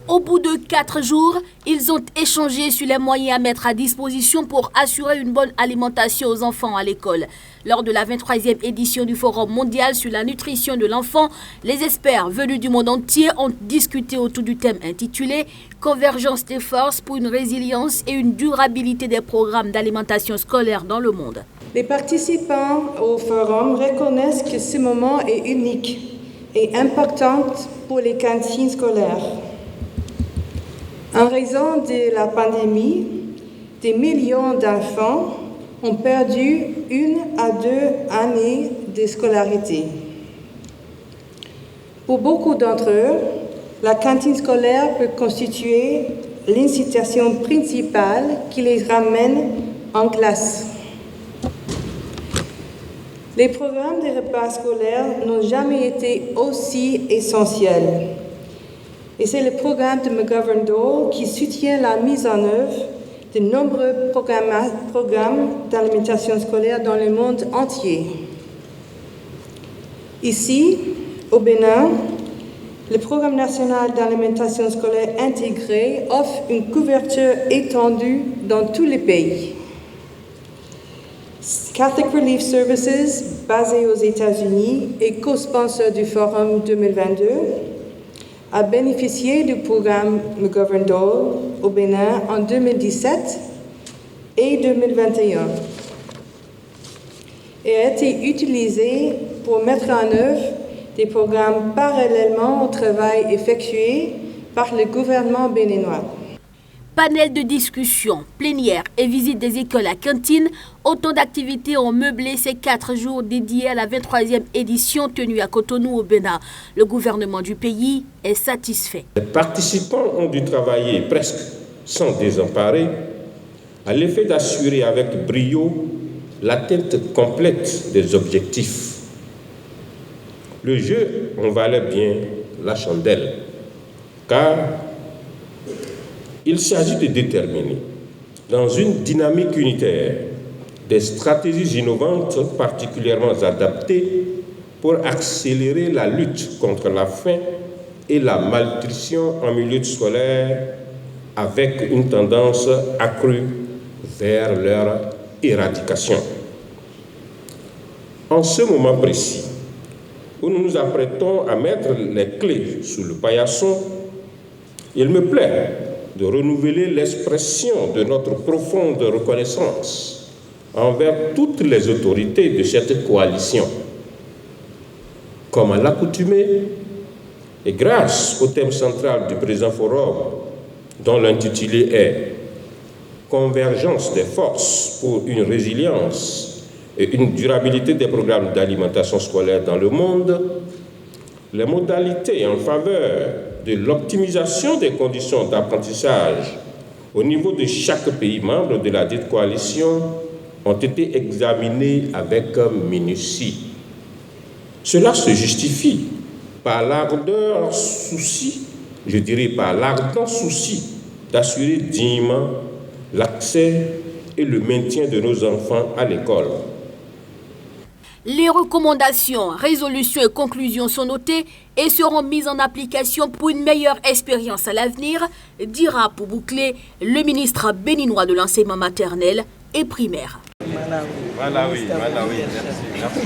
Au bout de 4 jours, ils ont échangé sur les moyens à mettre à disposition pour assurer une bonne alimentation aux enfants à l'école. Lors de la 23e édition du Forum mondial sur la nutrition de l'enfant, les experts venus du monde entier ont discuté autour du thème intitulé « Convergence des forces pour une résilience et une durabilité des programmes d'alimentation scolaire dans le monde ». Les participants au forum reconnaissent que ce moment est unique et important pour les cantines scolaires. En raison de la pandémie, des millions d'enfants ont perdu 1 à 2 années de scolarité. Pour beaucoup d'entre eux, la cantine scolaire peut constituer l'incitation principale qui les ramène en classe. Les programmes de repas scolaires n'ont jamais été aussi essentiels. Et c'est le programme de McGovern-Dole qui soutient la mise en œuvre de nombreux programmes d'alimentation scolaire dans le monde entier. Ici, au Bénin, le Programme national d'alimentation scolaire intégrée offre une couverture étendue dans tous les pays. Catholic Relief Services, basé aux États-Unis et co-sponsor du Forum 2022, a bénéficié du programme McGovern-Dole au Bénin en 2017 et 2021 et a été utilisé pour mettre en œuvre des programmes parallèlement au travail effectué par le gouvernement béninois. Panel de discussion, plénière et visite des écoles à cantine, autant d'activités ont meublé ces 4 jours dédiés à la 23e édition tenue à Cotonou au Bénin. Le gouvernement du pays est satisfait. Les participants ont dû travailler presque sans désemparer à l'effet d'assurer avec brio l'atteinte complète des objectifs. Le jeu en valait bien la chandelle, car il s'agit de déterminer, dans une dynamique unitaire, des stratégies innovantes particulièrement adaptées pour accélérer la lutte contre la faim et la malnutrition en milieu scolaire avec une tendance accrue vers leur éradication. En ce moment précis, où nous nous apprêtons à mettre les clés sous le paillasson, il me plaît de renouveler l'expression de notre profonde reconnaissance envers toutes les autorités de cette coalition. Comme à l'accoutumée, et grâce au thème central du présent forum, dont l'intitulé est « Convergence des forces pour une résilience et une durabilité des programmes d'alimentation scolaire dans le monde », les modalités en faveur de l'optimisation des conditions d'apprentissage au niveau de chaque pays membre de la dite coalition ont été examinées avec minutie. Cela se justifie par l'ardent souci d'assurer dignement l'accès et le maintien de nos enfants à l'école. Les recommandations, résolutions et conclusions sont notées et seront mises en application pour une meilleure expérience à l'avenir, dira pour boucler le ministre béninois de l'enseignement maternel et primaire. Malawi, merci.